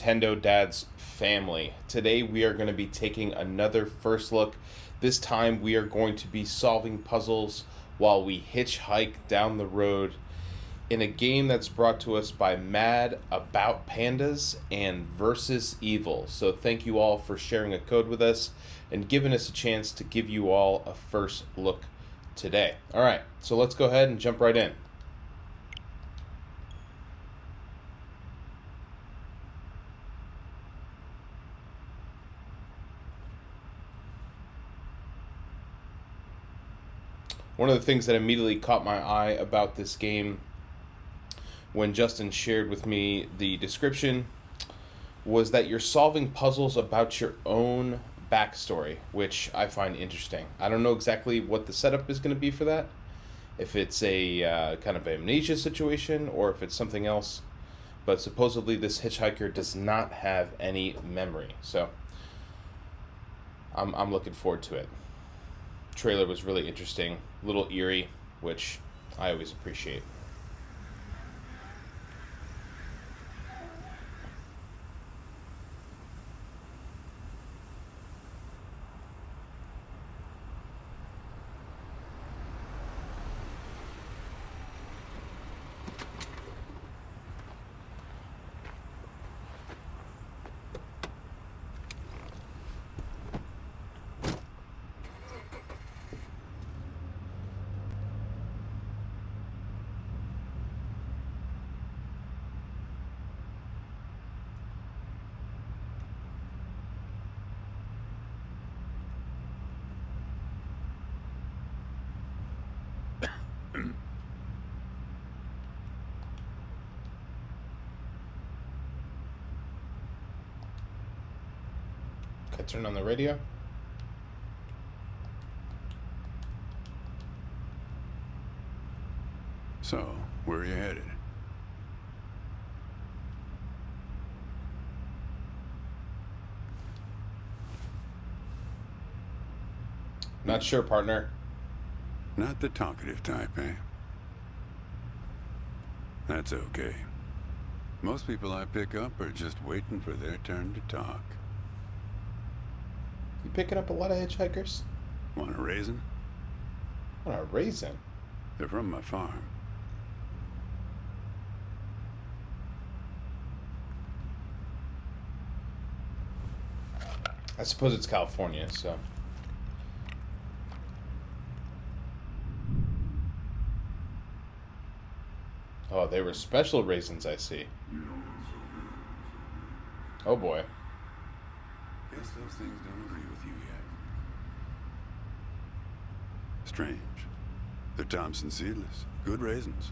Nintendo Dad's family. Today we are going to be taking another first look. This time we are going to be solving puzzles while we hitchhike down the road in a game that's brought to us by Mad About Pandas and Versus Evil. So thank you all for sharing a code with us and giving us a chance to give you all a first look today. All right, so let's go ahead and jump right in. One of the things that immediately caught my eye about this game when Justin shared with me the description was that you're solving puzzles about your own backstory, which I find interesting. I don't know exactly what the setup is going to be for that, if it's a kind of amnesia situation or if it's something else, but supposedly this hitchhiker does not have any memory, so I'm looking forward to it. Trailer was really interesting, a little eerie, which I always appreciate. Can I turn on the radio? So, where are you headed? Not sure, partner. Not the talkative type, eh? That's okay. Most people I pick up are just waiting for their turn to talk. You picking up a lot of hitchhikers? Want a raisin? What a raisin. They're from my farm. I suppose it's California, so. Oh, they were special raisins, I see. Oh boy. Guess those things don't agree with you yet. Strange. They're Thompson seedless. Good raisins.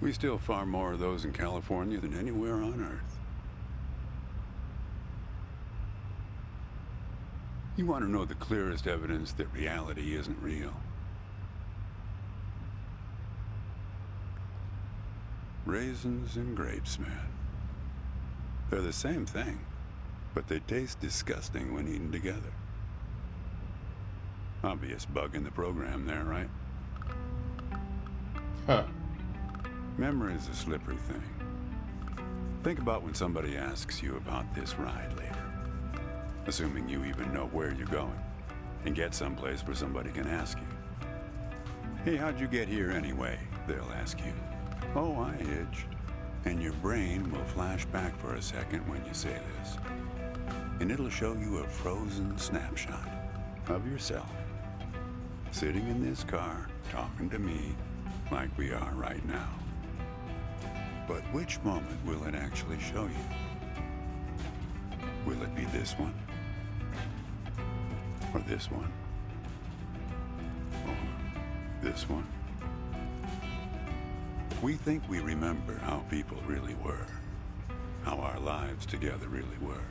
We still farm more of those in California than anywhere on Earth. You want to know the clearest evidence that reality isn't real? Raisins and grapes, man. They're the same thing, but they taste disgusting when eaten together. Obvious bug in the program there, right? Huh. Memory is a slippery thing. Think about when somebody asks you about this ride later. Assuming you even know where you're going, and get someplace where somebody can ask you. Hey, how'd you get here anyway? They'll ask you. Oh, I hitched. And your brain will flash back for a second when you say this. And it'll show you a frozen snapshot of yourself, sitting in this car, talking to me like we are right now. But which moment will it actually show you? Will it be this one? Or this one? Or this one? We think we remember how people really were, how our lives together really were.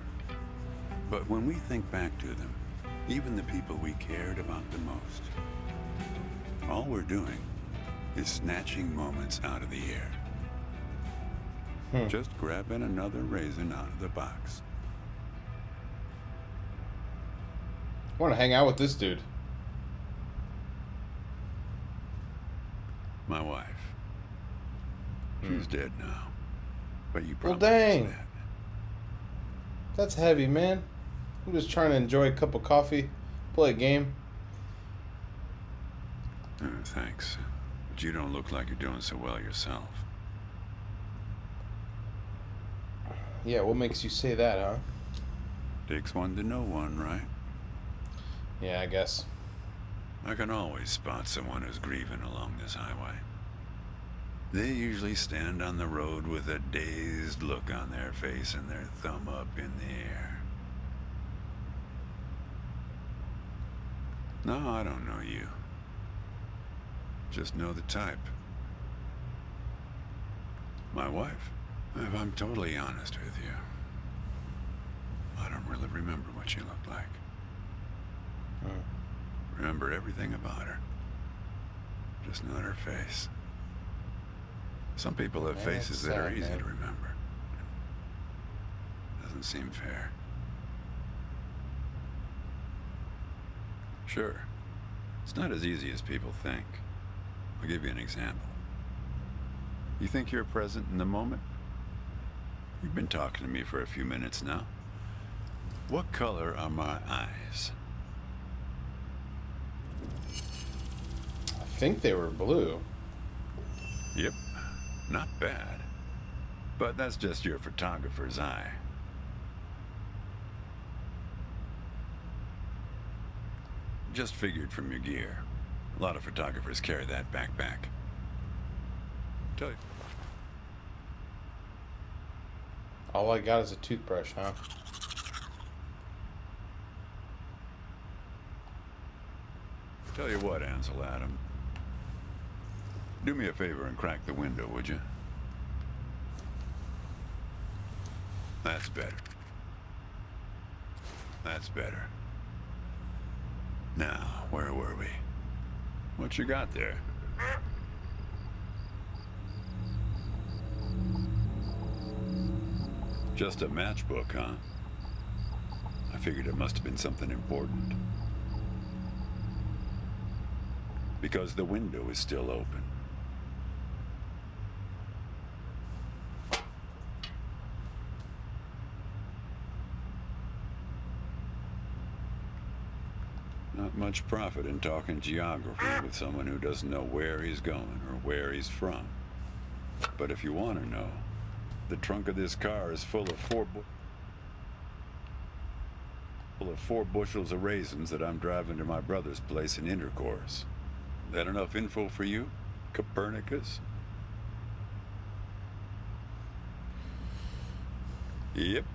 But when we think back to them, even the people we cared about the most, all we're doing is snatching moments out of the air. Just grabbing another raisin out of the box. I want to hang out with this dude. My wife. She's dead now. But you Well, probably know dang. that. That's heavy, man. I'm just trying to enjoy a cup of coffee, play a game. Thanks. But you don't look like you're doing so well yourself. Yeah, what makes you say that, huh? Takes one to know one, right? Yeah, I guess. I can always spot someone who's grieving along this highway. They usually stand on the road with a dazed look on their face and their thumb up in the air. No, I don't know you. Just know the type. My wife. If I'm totally honest with you, I don't really remember what she looked like. Remember everything about her. Just not her face. Some people have faces that are easy to remember. Doesn't seem fair. Sure, it's not as easy as people think. I'll give you an example. You think you're present in the moment? You've been talking to me for a few minutes now. What color are my eyes? I think they were blue. Yep, not bad. But that's just your photographer's eye. Just figured from your gear. A lot of photographers carry that backpack. Tell you. All I got is a toothbrush, huh? Tell you what, Ansel Adam. Do me a favor and crack the window, would you? That's better. That's better. Now, where were we? What you got there? Just a matchbook, huh? I figured it must have been something important. Because the window is still open. Not much profit in talking geography with someone who doesn't know where he's going or where he's from. But if you want to know, the trunk of this car is full of four bushels of raisins that I'm driving to my brother's place in Intercourse. That enough info for you, Copernicus? Yep.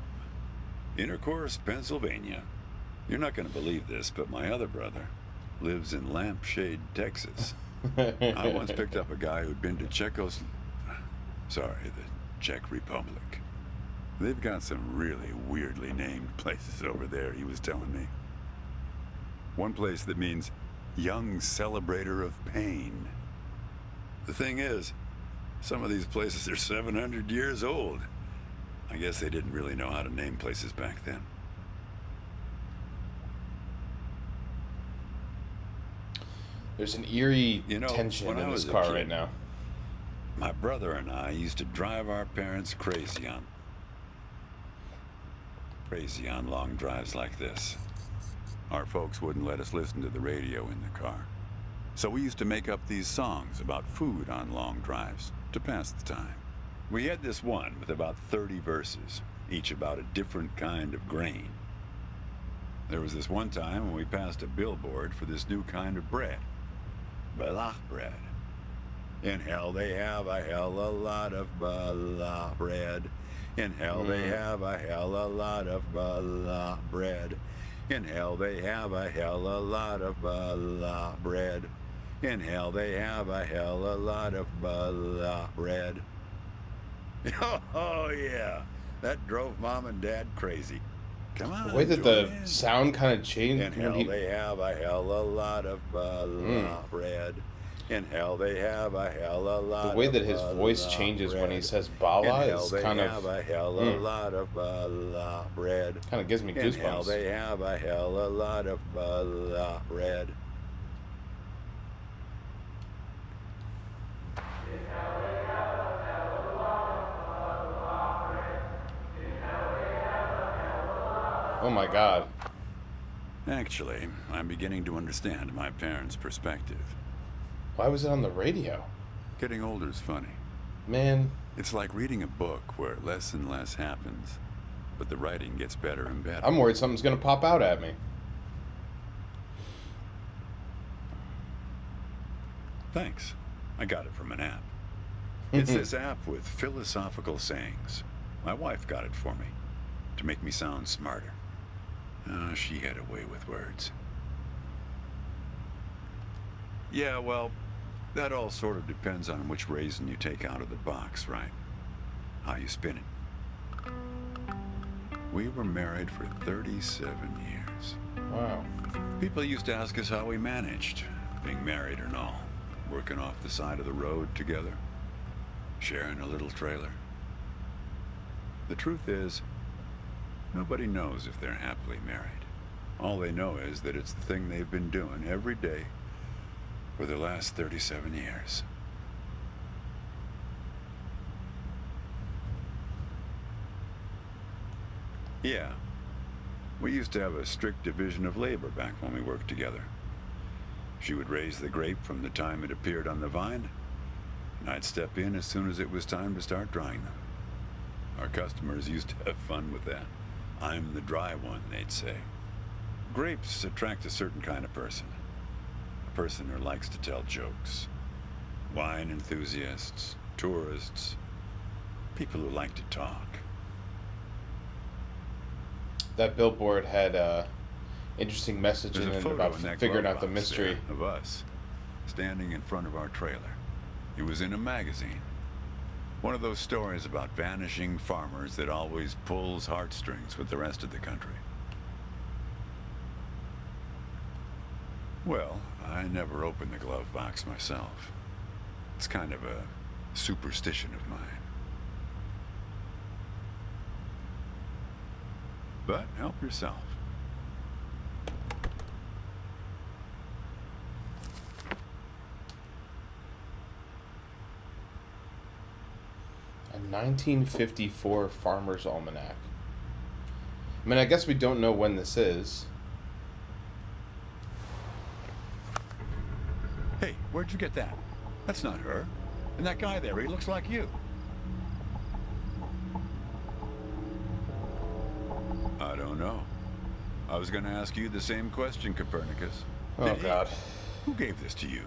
Intercourse, Pennsylvania. You're not going to believe this, but my other brother lives in Lampshade, Texas. I once picked up a guy who'd been to the Czech Republic. They've got some really weirdly named places over there, he was telling me. One place that means young celebrator of pain. The thing is, some of these places are 700 years old. I guess they didn't really know how to name places back then. There's an eerie tension in this car right now. My brother and I used to drive our parents crazy on long drives like this. Our folks wouldn't let us listen to the radio in the car. So we used to make up these songs about food on long drives to pass the time. We had this one with about 30 verses, each about a different kind of grain. There was this one time when we passed a billboard for this new kind of bread. Balach bread. In hell they have a hell a lot of balach bread. In hell they have a hell a lot of balach bread. In hell they have a hell a lot of balach bread. In hell they have a hell a lot of balach bread. Oh yeah, that drove Mom and Dad crazy. Come on, the way that the sound kind of changed. In hell they have a hell a lot of bread. In hell they have a hell a lot. The way that his voice changes when he says "bala" is kind of. a hell a lot of bread. Kind of gives me goosebumps. In hell they have a hell a lot of bread. Oh my God. Actually, I'm beginning to understand my parents' perspective. Why was it on the radio? Getting older's funny. Man. It's like reading a book where less and less happens, but the writing gets better and better. I'm worried something's gonna pop out at me. Thanks. I got it from an app. It's this app with philosophical sayings. My wife got it for me to make me sound smarter. She had a way with words. Yeah, well, that all sort of depends on which raisin you take out of the box, right? How you spin it. We were married for 37 years. Wow. People used to ask us how we managed, being married and all. Working off the side of the road together. Sharing a little trailer. The truth is, nobody knows if they're happily married. All they know is that it's the thing they've been doing every day for the last 37 years. Yeah. We used to have a strict division of labor back when we worked together. She would raise the grape from the time it appeared on the vine, and I'd step in as soon as it was time to start drying them. Our customers used to have fun with that. I'm the dry one, they'd say. Grapes attract a certain kind of person. A person who likes to tell jokes. Wine enthusiasts, tourists, people who like to talk. That billboard had interesting message in There's a it photo about in that figuring glove out the box mystery. there of us, standing in front of our trailer. It was in a magazine. One of those stories about vanishing farmers that always pulls heartstrings with the rest of the country. Well, I never opened the glove box myself. It's kind of a superstition of mine. But help yourself. A 1954 Farmer's Almanac. I mean, I guess we don't know when this is. Hey, where'd you get that? That's not her. And that guy there, he looks like you. I don't know. I was going to ask you the same question, Copernicus. Oh, God. Who gave this to you?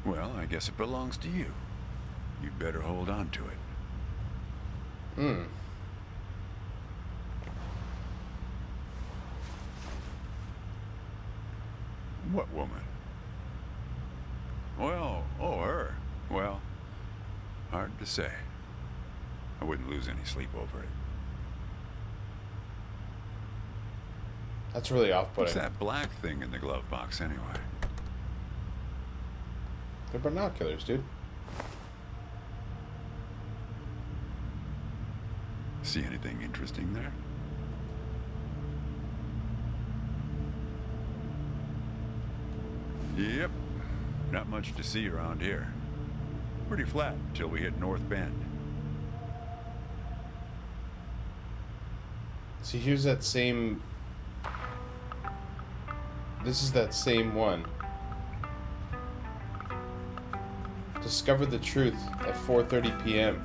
Well, I guess it belongs to you. You'd better hold on to it. Hmm. What woman? Well, oh, her. Well, hard to say. I wouldn't lose any sleep over it. That's really off-putting. What's that black thing in the glove box, anyway? They're binoculars, dude. See anything interesting there? Yep. Not much to see around here. Pretty flat until we hit North Bend. See, here's that same... This is that same one. Discover the truth at 4:30 p.m.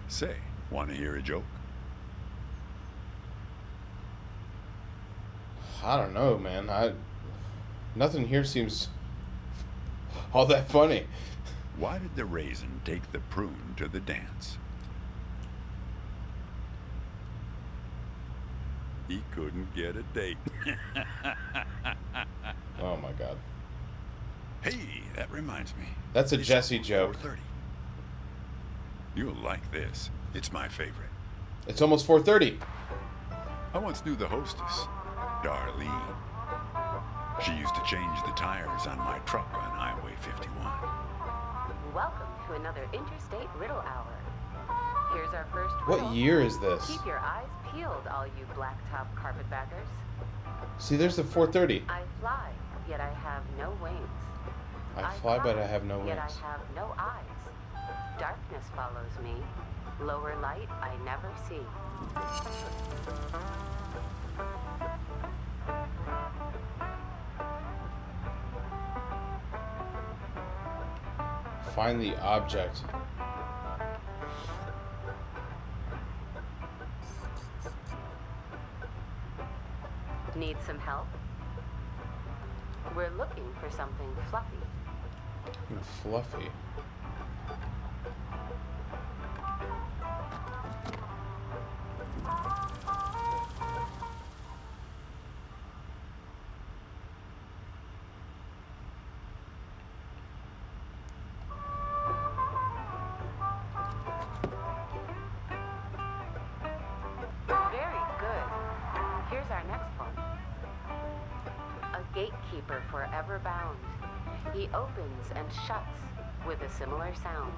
Say, want to hear a joke? I don't know, man. Nothing here seems all that funny. Why did the raisin take the prune to the dance? He couldn't get a date. Oh my God. Hey, that reminds me. That's a It's Jesse almost joke. 4:30. You'll like this. It's my favorite. It's almost 4:30. I once knew the hostess, Darlene. She used to change the tires on my truck on Highway 51. Welcome to another Interstate Riddle Hour. Here's our first riddle. What year is this? Keep your eyes peeled, all you blacktop carpetbaggers. See, there's the 430. I fly, yet I have no wings. I fly, but I have no wings. Yet I have no eyes. Darkness follows me. Lower light I never see. Find the object. Need some help? We're looking for something fluffy. Fluffy. Very good. Here's our next one. A gatekeeper forever bound. He opens and shuts with a similar sound.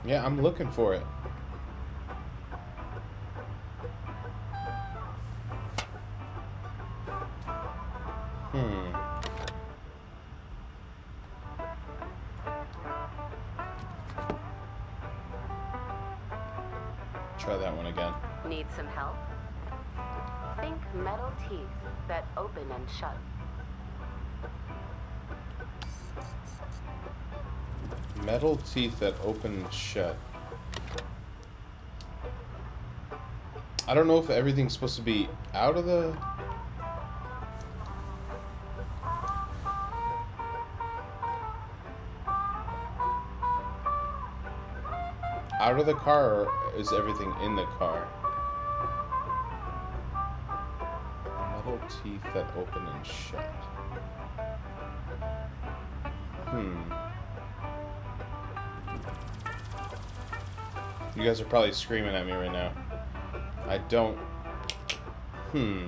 Yeah, I'm looking for it. Try that one again. Need some help? Think metal teeth that open and shut. Metal teeth that open and shut. I don't know if everything's supposed to be out of the... out of the car, or is everything in the car? Metal teeth that open and shut. You guys are probably screaming at me right now. I don't... Very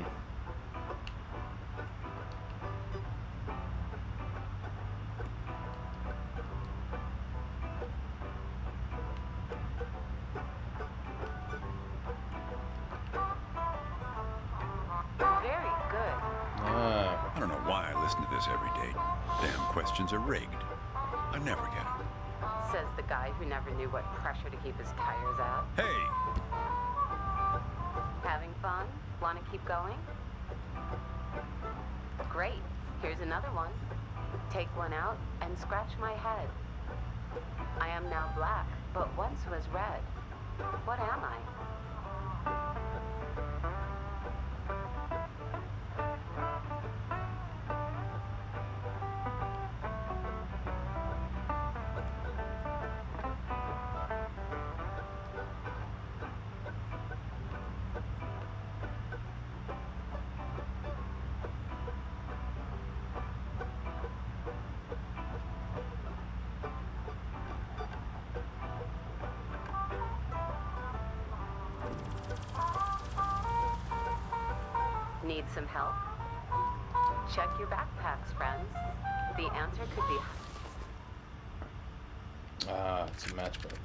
good. I don't know why I listen to this every day. Damn questions are rigged. I never get them. Says the guy who never knew what pressure to keep his tires at. Hey! Having fun? Want to keep going? Great. Here's another one. Take one out and scratch my head. I am now black, but once was red. What am I? Need some help? Check your backpacks, friends. The answer could it's a matchbook.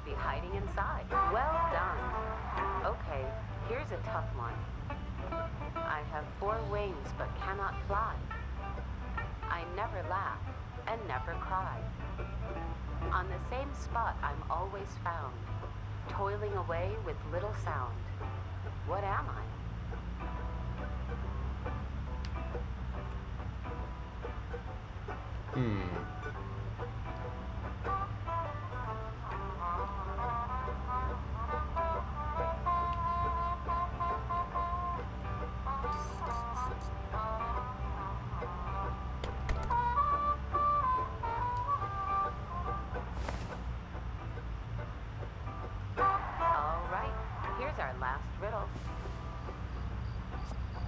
be hiding inside. Well done. Okay, here's a tough one. I have 4 wings but cannot fly. I never laugh and never cry. On the same spot I'm always found, toiling away with little sound. What am I?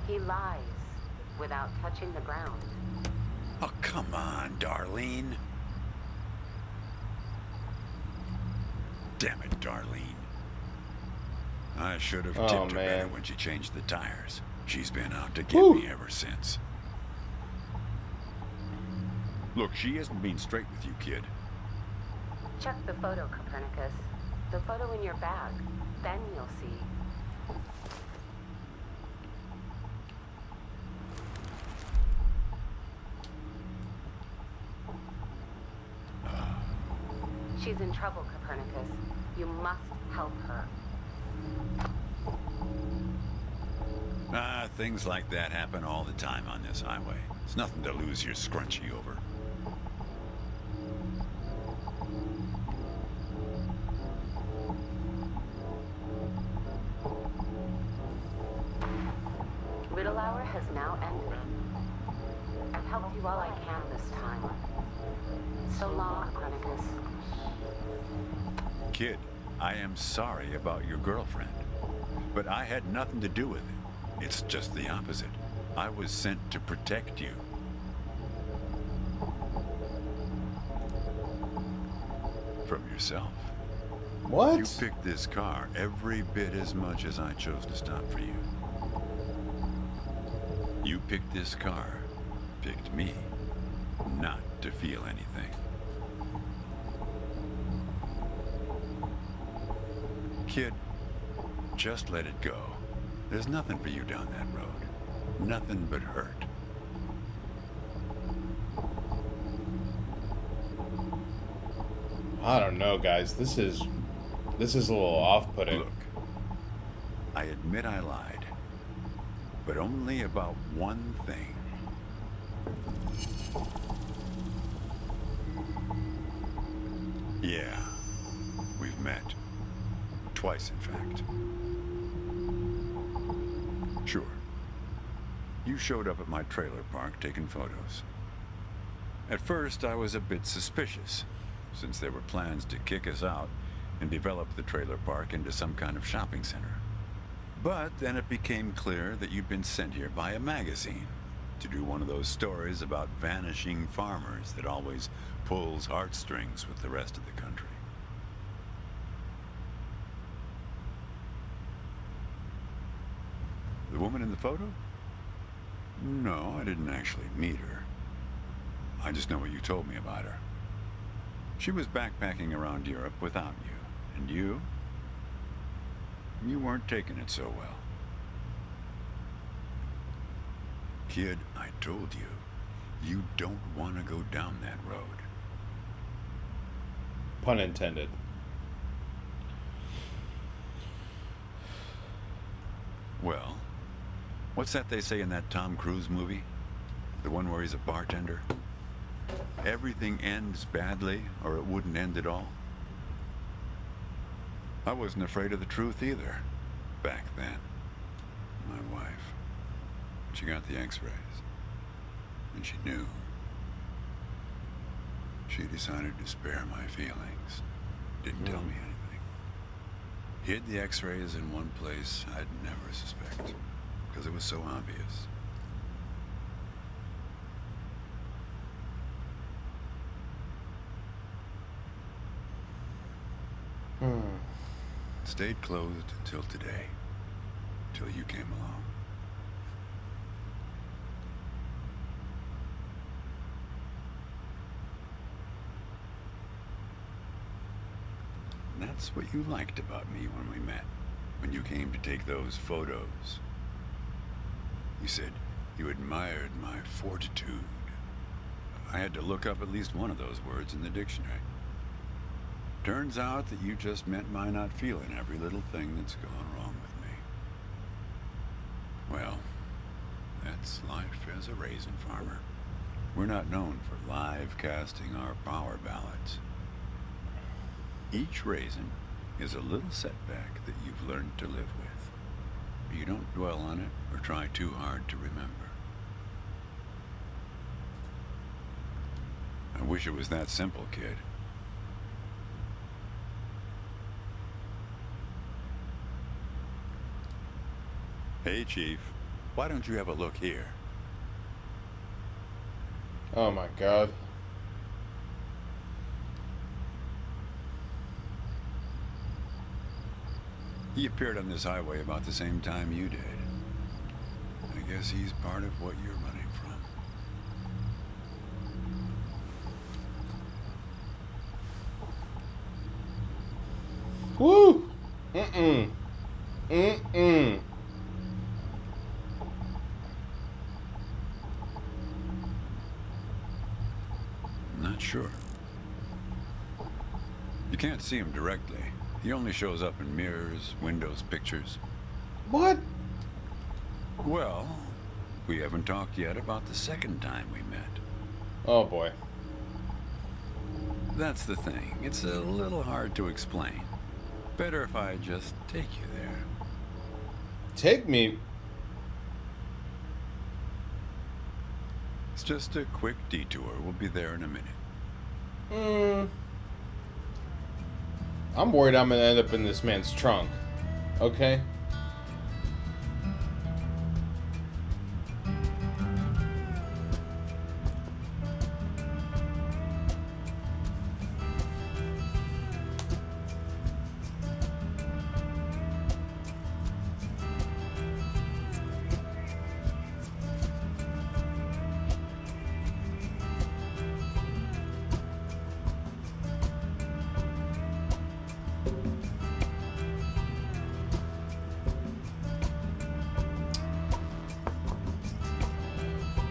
He lies without touching the ground. Oh, come on, Darlene. Damn it, Darlene. I should have Oh, tipped her better man. when she changed the tires. She's been out to get Whew. me ever since. Look, she isn't being straight with you, kid. Check the photo, Copernicus. The photo in your bag. Then you'll see. She's in trouble, Copernicus. You must help her. Things like that happen all the time on this highway. It's nothing to lose your scrunchie over. Riddle hour has now ended. I've helped you all I can this time. So long, Copernicus. Kid, I am sorry about your girlfriend, but I had nothing to do with it. It's just the opposite. I was sent to protect you. From yourself. What? You picked this car every bit as much as I chose to stop for you. You picked this car, picked me, not to feel anything. Kid, just let it go. There's nothing for you down that road. Nothing but hurt. I don't know, guys. This is a little off-putting. Look, I admit I lied, but only about one thing. Yeah, we've met. Twice, in fact. Sure. You showed up at my trailer park taking photos. At first, I was a bit suspicious, since there were plans to kick us out and develop the trailer park into some kind of shopping center. But then it became clear that you'd been sent here by a magazine to do one of those stories about vanishing farmers that always pulls heartstrings with the rest of the country. The woman in the photo? No, I didn't actually meet her. I just know what you told me about her. She was backpacking around Europe without you. And you? You weren't taking it so well. Kid, I told you, you don't want to go down that road. Pun intended. Well, what's that they say in that Tom Cruise movie? The one where he's a bartender? Everything ends badly, or it wouldn't end at all. I wasn't afraid of the truth either, back then. My wife, she got the x-rays, and she knew. She decided to spare my feelings. Didn't tell me anything. Hid the x-rays in one place I'd never suspect, because it was so obvious. Stayed closed until today, till you came along. And that's what you liked about me when we met, when you came to take those photos. You said you admired my fortitude. I had to look up at least one of those words in the dictionary. Turns out that you just meant my not feeling every little thing that's gone wrong with me. Well, that's life as a raisin farmer. We're not known for live casting our power ballots. Each raisin is a little setback that you've learned to live with. You don't dwell on it or try too hard to remember. I wish it was that simple, kid. Hey, Chief. Why don't you have a look here? Oh my god. He appeared on this highway about the same time you did. I guess he's part of what you're running from. Woo! Mm-mm. Mm-mm. Not sure. You can't see him directly. He only shows up in mirrors, windows, pictures. What? Well, we haven't talked yet about the second time we met. Oh boy. That's the thing. It's a little hard to explain. Better if I just take you there. Take me. It's just a quick detour. We'll be there in a minute. I'm worried I'm gonna end up in this man's trunk. Okay?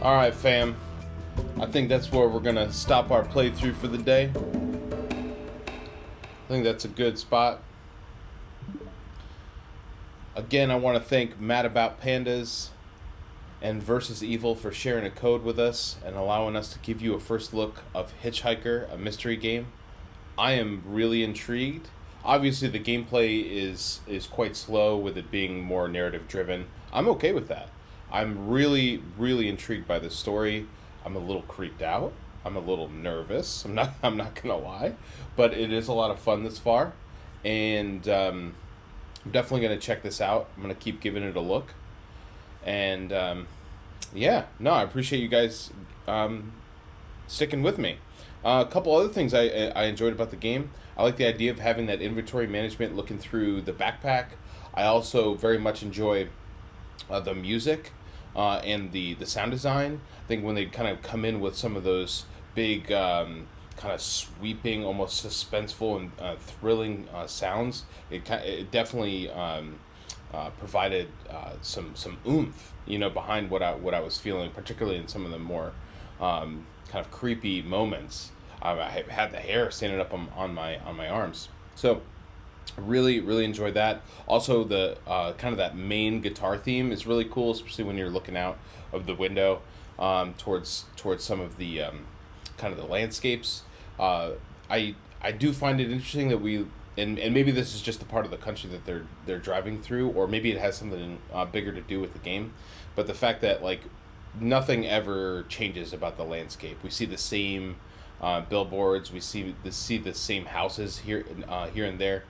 Alright, fam. I think that's where we're gonna stop our playthrough for the day. I think that's a good spot. Again, I want to thank Mad About Pandas and Versus Evil for sharing a code with us and allowing us to give you a first look of HitchHiker, a mystery game. I am really intrigued. Obviously, the gameplay is quite slow, with it being more narrative driven. I'm okay with that. I'm really, really intrigued by this story. I'm a little creeped out. I'm a little nervous. I'm not gonna lie, but it is a lot of fun this far, and I'm definitely gonna check this out. I'm gonna keep giving it a look, and yeah, no, I appreciate you guys sticking with me. A couple other things I enjoyed about the game. I like the idea of having that inventory management looking through the backpack. I also very much enjoy the music and the sound design. I think when they kind of come in with some of those big kind of sweeping, almost suspenseful and thrilling sounds, it definitely provided some oomph, behind what I was feeling, particularly in some of the more kind of creepy moments. I had the hair standing up on my arms, so really, really enjoyed that. Also, the kind of that main guitar theme is really cool, especially when you're looking out of the window towards some of the kind of the landscapes. I do find it interesting that and maybe this is just the part of the country that they're driving through, or maybe it has something bigger to do with the game. But the fact that nothing ever changes about the landscape. We see the same billboards. We see the same houses here and there.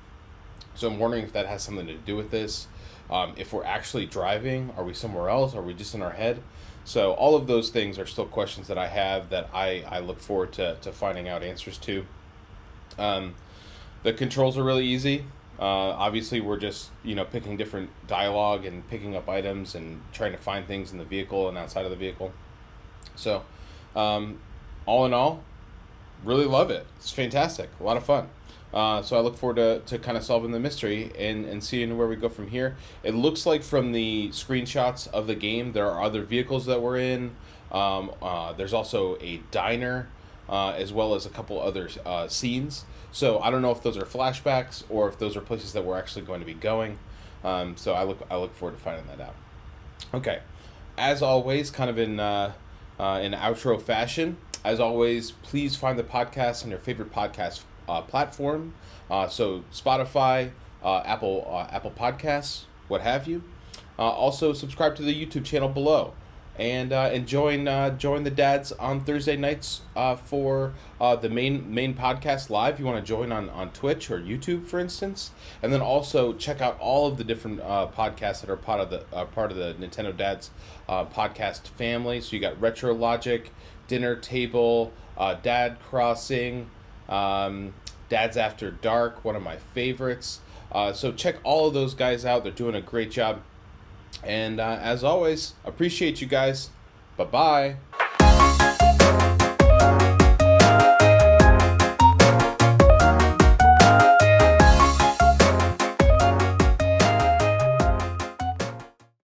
So I'm wondering if that has something to do with this. If we're actually driving, are we somewhere else? Are we just in our head? So all of those things are still questions that I have that I look forward to finding out answers to. The controls are really easy. Obviously, we're just picking different dialogue and picking up items and trying to find things in the vehicle and outside of the vehicle. So all in all, really love it. It's fantastic. A lot of fun. So I look forward to kind of solving the mystery and seeing where we go from here. It looks like from the screenshots of the game, there are other vehicles that we're in. There's also a diner, as well as a couple other scenes. So I don't know if those are flashbacks or if those are places that we're actually going to be going. So I look forward to finding that out. Okay, as always, kind of in outro fashion. As always, please find the podcast on your favorite podcast platform, so Spotify, Apple Podcasts, what have you. Also, subscribe to the YouTube channel below. and join the dads on Thursday nights for the main podcast live. You want to join on Twitch or YouTube, for instance, and then also check out all of the different podcasts that are part of the Nintendo Dads podcast family. So you got Retro Logic, Dinner Table, Dad Crossing, Dads After Dark, one of my favorites. So check all of those guys out. They're doing a great job. And as always, appreciate you guys. Bye-bye.